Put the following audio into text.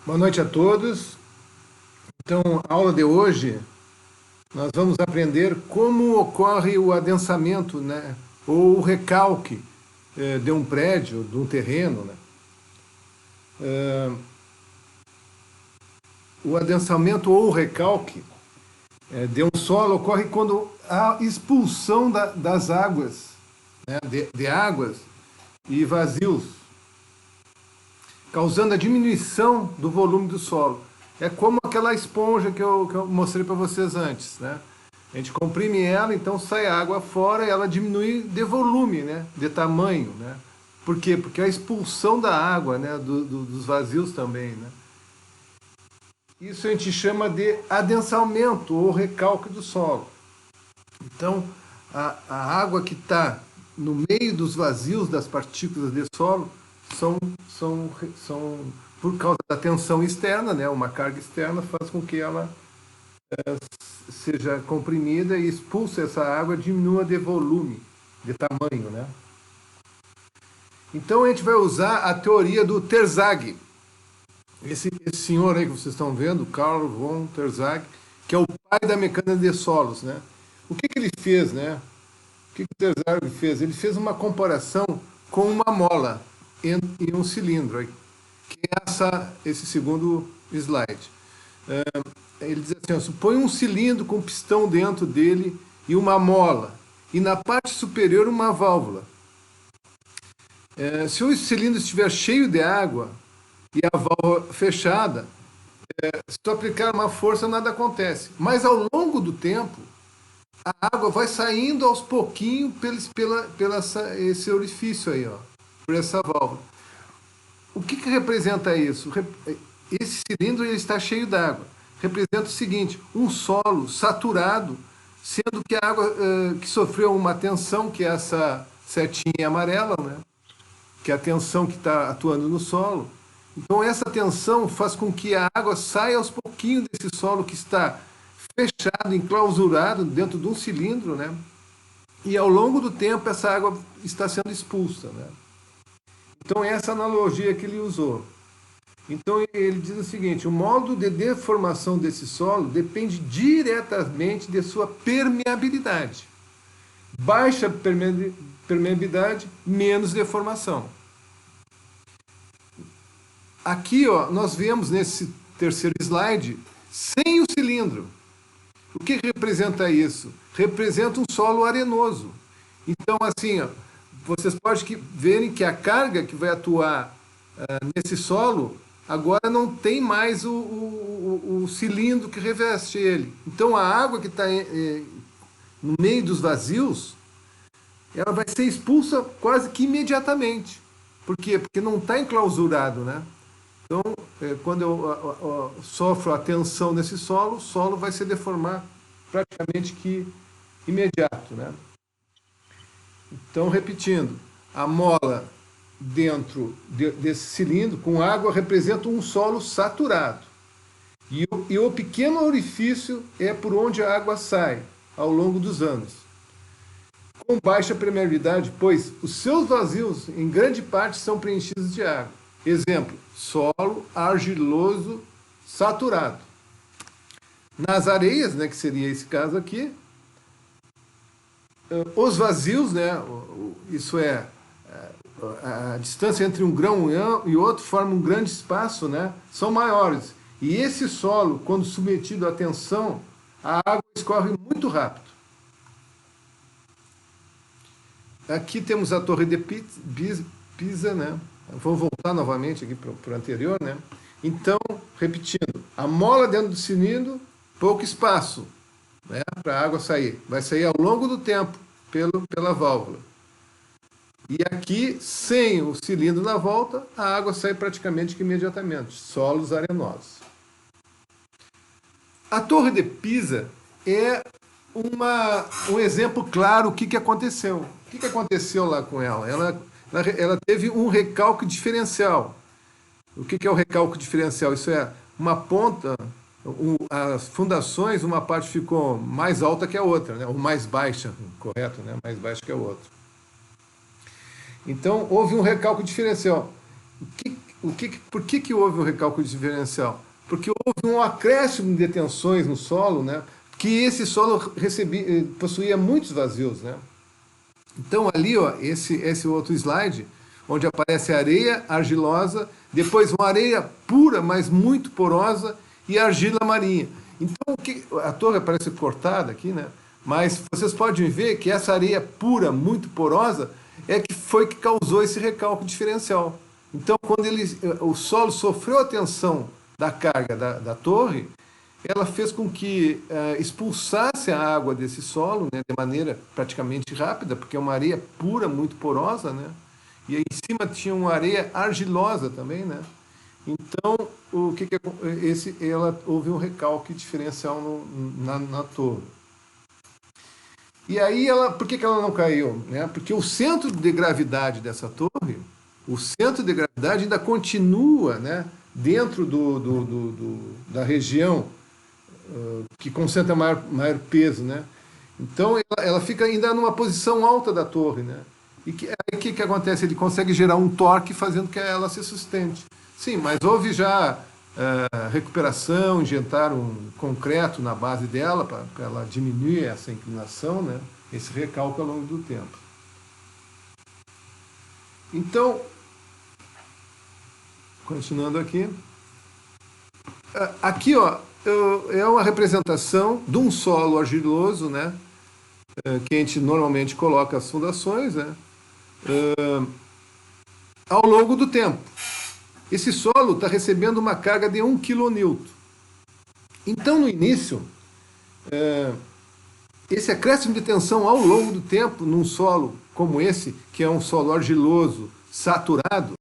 Boa noite a todos. Então, a aula de hoje, nós vamos aprender como ocorre o adensamento, né, ou o recalque de um prédio, de um terreno. Né. O adensamento ou o recalque de um solo ocorre quando há expulsão das águas, né, de águas e vazios, causando a diminuição do volume do solo. É como aquela esponja que eu mostrei para vocês antes, né? A gente comprime ela, então sai água fora e ela diminui de volume, né? De tamanho, né? Por quê? Porque a expulsão da água, né? Dos vazios também, né? Isso a gente chama de adensamento ou recalque do solo. Então, a água que está no meio dos vazios das partículas de solo são por causa da tensão externa, né, uma carga externa faz com que ela seja comprimida e expulsa essa água, diminua de volume, de tamanho, né? Então a gente vai usar a teoria do Terzaghi. Esse senhor aí que vocês estão vendo, Carl von Terzaghi, que é o pai da mecânica de solos, né? O que ele fez, né? O que o Terzaghi fez? Ele fez uma comparação com uma mola em um cilindro, que é esse segundo slide. Ele diz assim, ó, supõe um cilindro com pistão dentro dele e uma mola, e na parte superior uma válvula. Se o cilindro estiver cheio de água e a válvula fechada, se tu aplicar uma força nada acontece. Mas ao longo do tempo, a água vai saindo aos pouquinhos pela esse orifício aí, ó, por essa válvula. O que representa isso? Esse cilindro ele está cheio d'água. Representa o seguinte, um solo saturado, sendo que a água que sofreu uma tensão, que é essa setinha amarela, né? Que é a tensão que está atuando no solo. Então essa tensão faz com que a água saia aos pouquinhos desse solo que está fechado, enclausurado dentro de um cilindro, né? E ao longo do tempo essa água está sendo expulsa, né? Então essa analogia que ele usou. Então ele diz o seguinte, o modo de deformação desse solo depende diretamente de sua permeabilidade. Baixa permeabilidade, menos deformação. Aqui, ó, nós vemos nesse terceiro slide, sem o cilindro. O que representa isso? Representa um solo arenoso. Então, assim, ó, vocês podem verem que a carga que vai atuar nesse solo, agora não tem mais o cilindro que reveste ele. Então, a água que está no meio dos vazios, ela vai ser expulsa quase que imediatamente. Por quê? Porque não está enclausurado, né? Então, quando eu sofro a tensão nesse solo, o solo vai se deformar praticamente que imediato, né? Então, repetindo, a mola dentro desse cilindro com água representa um solo saturado. E o pequeno orifício é por onde a água sai ao longo dos anos. Com baixa permeabilidade, pois os seus vazios, em grande parte, são preenchidos de água. Exemplo, solo argiloso saturado. Nas areias, né, que seria esse caso aqui, os vazios, né, isso é, a distância entre um grão e outro forma um grande espaço, né, são maiores. E esse solo, quando submetido à tensão, a água escorre muito rápido. Aqui temos a torre de Pisa, né? Vou voltar novamente aqui para o anterior, né? Então, repetindo, a mola dentro do cilindro, pouco espaço, né, para a água sair. Vai sair ao longo do tempo pela válvula. E aqui, sem o cilindro na volta, a água sai praticamente que imediatamente. Solos arenosos. A torre de Pisa é um exemplo claro do que aconteceu. O que aconteceu lá com ela? Ela teve um recalque diferencial. O que é o recalque diferencial? Isso é uma ponta, as fundações, uma parte ficou mais alta que a outra, né? Ou mais baixa, correto, né? Mais baixa que a outra. Então, houve um recalque diferencial. por que houve um recálculo diferencial? Porque houve um acréscimo de tensões no solo, né? Que esse solo possuía muitos vazios, né? Então ali, ó, esse outro slide, onde aparece areia argilosa, depois uma areia pura, mas muito porosa, e argila marinha. Então a torre parece cortada aqui, né? Mas vocês podem ver que essa areia pura, muito porosa, foi que causou esse recálculo diferencial. Então, quando o solo sofreu a tensão da carga da torre, ela fez com que expulsasse a água desse solo, né, de maneira praticamente rápida, porque é uma areia pura, muito porosa, né? E aí em cima tinha uma areia argilosa também, né? Então, houve um recálculo diferencial na torre. E aí, por que ela não caiu? Né? Porque o centro de gravidade dessa torre, o centro de gravidade ainda continua, né, dentro da região que concentra maior peso, né? Então ela fica ainda numa posição alta da torre, né? E aí o que acontece? Ele consegue gerar um torque fazendo que ela se sustente. Sim, mas houve já recuperação, injetaram concreto na base dela para ela diminuir essa inclinação, né? Esse recálculo ao longo do tempo. Então, continuando aqui. Aqui, ó, é uma representação de um solo argiloso, né? Que a gente normalmente coloca as fundações, né? Ao longo do tempo. Esse solo está recebendo uma carga de 1 kN. Então, no início, esse acréscimo de tensão ao longo do tempo, num solo como esse, que é um solo argiloso, saturado,